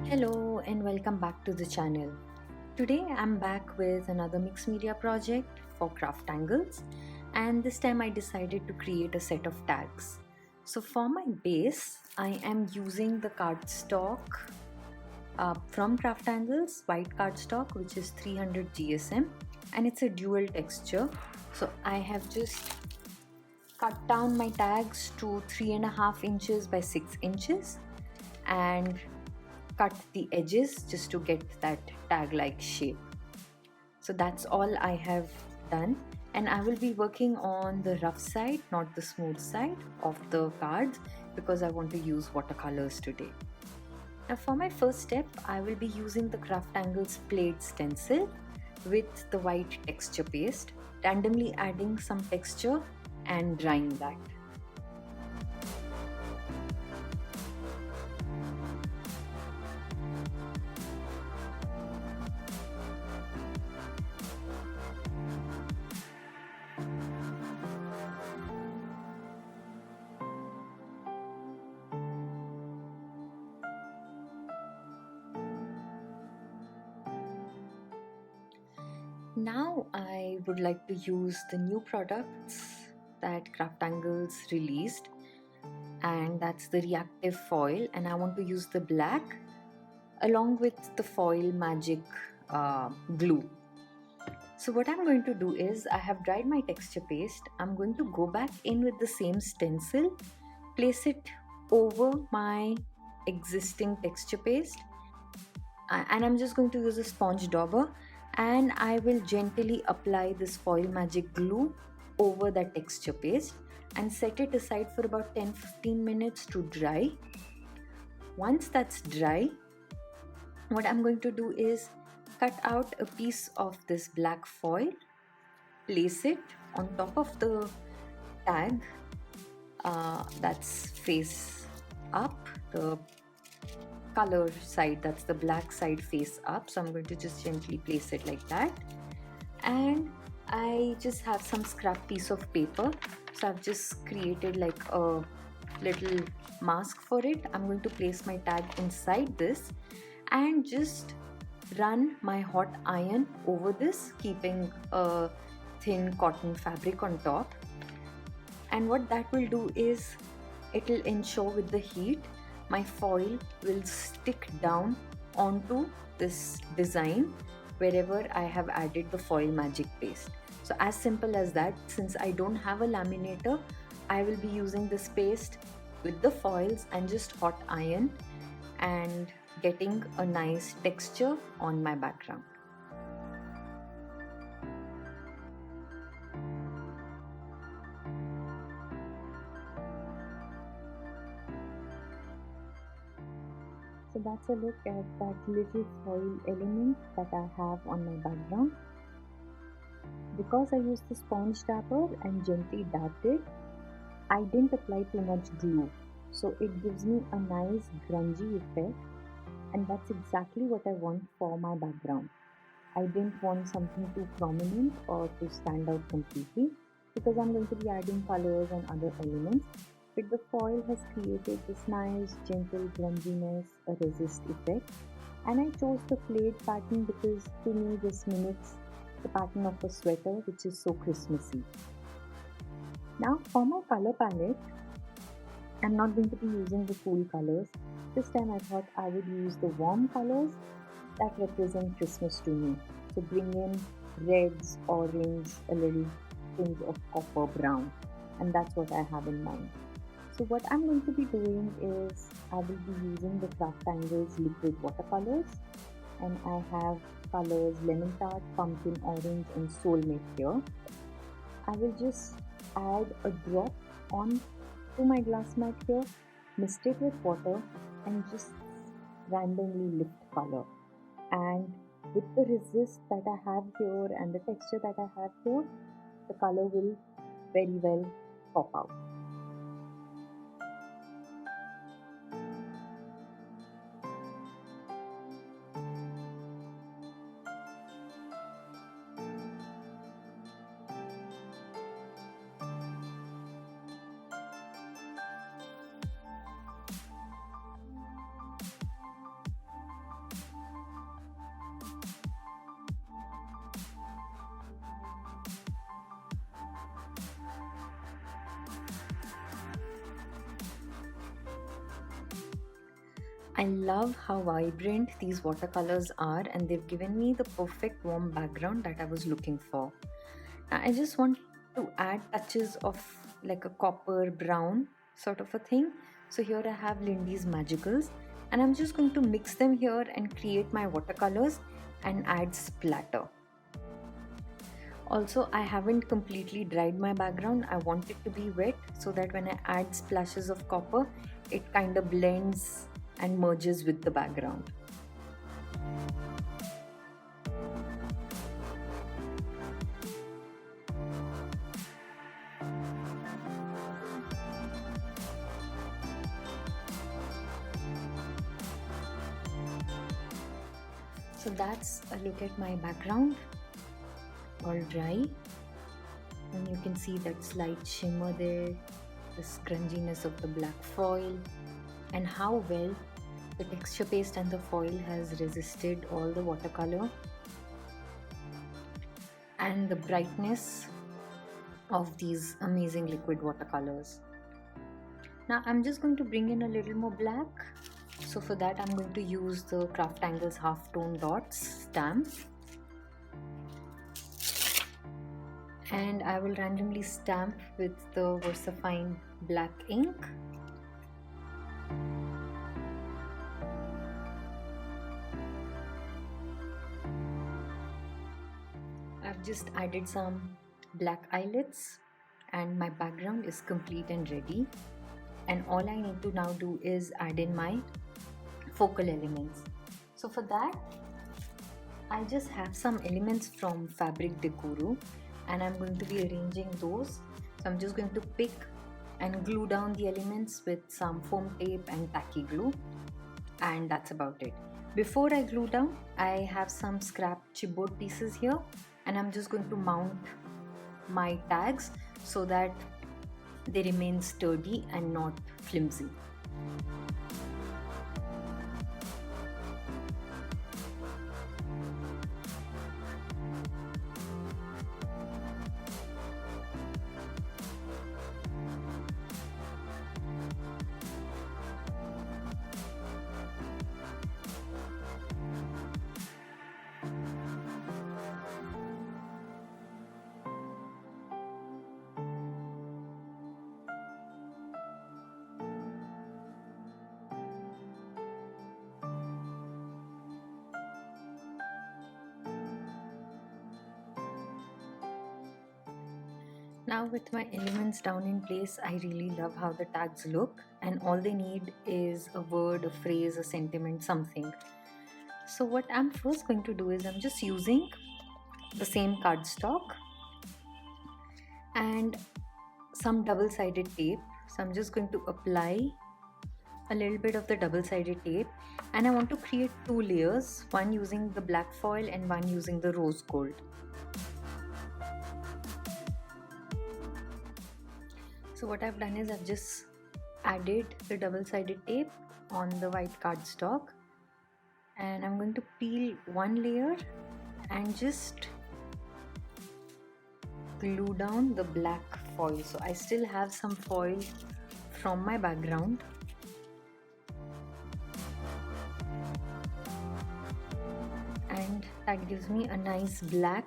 Hello and welcome back to the channel. Today I'm back with another mixed media project for CrafTangles, and this time I decided to create a set of tags. So for my base I am using the cardstock from CrafTangles, white cardstock, which is 300 GSM, and it's a dual texture. So I have just cut down my tags to 3.5 inches by 6 inches and cut the edges just to get that tag like shape. So that's all I have done, and I will be working on the rough side, not the smooth side of the cards, because I want to use watercolors today. Now for my first step I will be using the CrafTangles Plaid stencil with the white texture paste, randomly adding some texture and drying that. Now I would like to use the new products that CrafTangles released, and that's the reactive foil, and I want to use the black along with the foil magic glue. So what I'm going to do is, I have dried my texture paste. I'm going to go back in with the same stencil, place it over my existing texture paste, and I'm just going to use a sponge dauber, and I will gently apply this foil magic glue over that texture paste and set it aside for about 10-15 minutes to dry. Once that's dry, what I'm going to do is cut out a piece of this black foil, place it on top of the tag that's face up, the color side, that's the black side face up. So I'm going to just gently place it like that, and I just have some scrap piece of paper, so I've just created like a little mask for it. I'm going to place my tag inside this and just run my hot iron over this, keeping a thin cotton fabric on top. And what that will do is, it will ensure with the heat my foil will stick down onto this design wherever I have added the foil magic paste. So as simple as that. Since I don't have a laminator, I will be using this paste with the foils and just hot iron and getting a nice texture on my background. So that's a look at that little foil element that I have on my background. Because I used the sponge dabber and gently dabbed it, I didn't apply too much glue. So it gives me a nice grungy effect, and that's exactly what I want for my background. I didn't want something too prominent or to stand out completely, because I'm going to be adding colors and other elements. But the foil has created this nice gentle grunginess, a resist effect, and I chose the plaid pattern because to me this mimics the pattern of a sweater, which is so Christmassy. Now for my color palette, I'm not going to be using the cool colors. This time I thought I would use the warm colors that represent Christmas to me. So bring in reds, orange, a little tinge of copper brown, and that's what I have in mind. So what I'm going to be doing is, I will be using the CrafTangles liquid watercolors, and I have colors Lemon Tart, Pumpkin Orange and Soulmate here. I will just add a drop on to my glass mat here, mist it with water and just randomly lift color. And with the resist that I have here and the texture that I have here, the color will very well pop out. I love how vibrant these watercolors are, and they've given me the perfect warm background that I was looking for. I just want to add touches of like a copper brown sort of a thing. So here I have Lindy's Magicals, and I'm just going to mix them here and create my watercolors and add splatter. Also, I haven't completely dried my background. I want it to be wet so that when I add splashes of copper, it kind of blends and merges with the background. So that's a look at my background, all dry, and you can see that slight shimmer there, the scrunginess of the black foil, and how well the texture paste and the foil has resisted all the watercolor, and the brightness of these amazing liquid watercolors. Now I'm just going to bring in a little more black. So for that I'm going to use the CrafTangles Halftone Dots stamp, and I will randomly stamp with the VersaFine black ink. I've just added some black eyelets and my background is complete and ready, and all I need to now do is add in my focal elements. So for that I just have some elements from Decoru and I'm going to be arranging those. So I'm just going to pick and glue down the elements with some foam tape and tacky glue, and that's about it. Before I glue down, I have some scrap chipboard pieces here, and I'm just going to mount my tags so that they remain sturdy and not flimsy. Now with my elements down in place, I really love how the tags look, and all they need is a word, a phrase, a sentiment, something. So what I'm first going to do is I'm just using the same cardstock and some double-sided tape. So I'm just going to apply a little bit of the double-sided tape, and I want to create two layers, one using the black foil and one using the rose gold. So what I've done is I've just added the double-sided tape on the white cardstock, and I'm going to peel one layer and just glue down the black foil. So I still have some foil from my background, and that gives me a nice black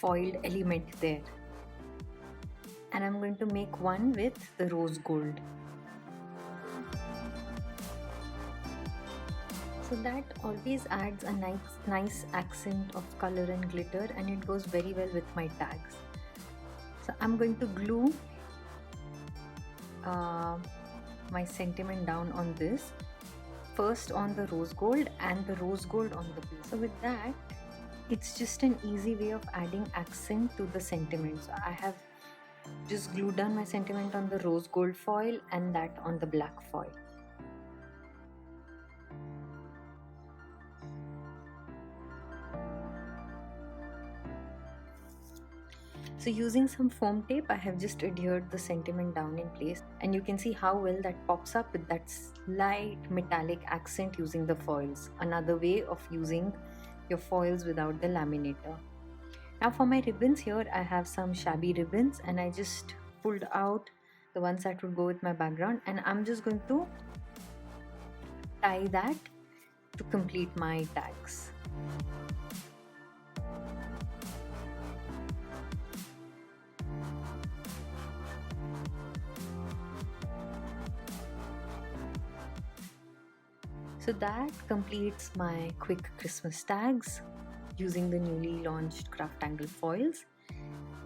foiled element there. And I'm going to make one with the rose gold. So that always adds a nice accent of color and glitter, and it goes very well with my tags. So I'm going to glue my sentiment down on this, first on the rose gold and the rose gold on the blue. So with that, it's just an easy way of adding accent to the sentiment. So I have just glued down my sentiment on the rose gold foil and that on the black foil. So using some foam tape, I have just adhered the sentiment down in place, and you can see how well that pops up with that slight metallic accent using the foils. Another way of using your foils without the laminator. Now for my ribbons, here I have some Shabby Ribbons, and I just pulled out the ones that would go with my background, and I'm just going to tie that to complete my tags. So that completes my quick Christmas tags using the newly launched CrafTangle foils.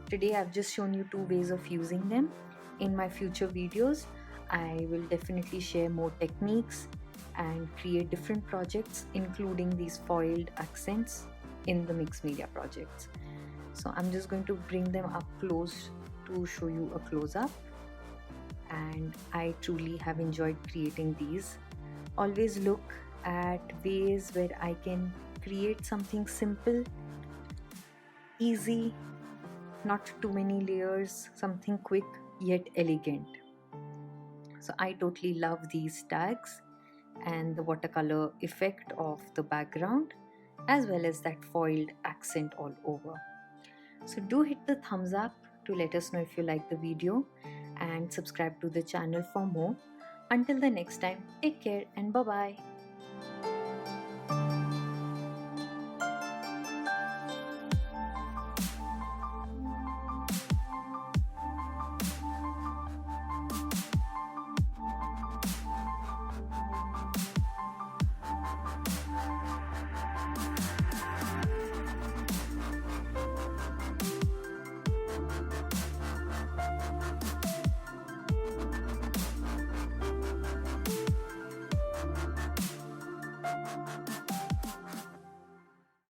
Today I've just shown you 2 ways of using them. In my future videos, I will definitely share more techniques and create different projects, including these foiled accents in the mixed media projects. So I'm just going to bring them up close to show you a close-up, and I truly have enjoyed creating these. Always look at ways where I can create something simple, easy, not too many layers, something quick yet elegant. So I totally love these tags and the watercolor effect of the background, as well as that foiled accent all over. So do hit the thumbs up to let us know if you like the video, and subscribe to the channel for more. Until the next time, take care and bye bye.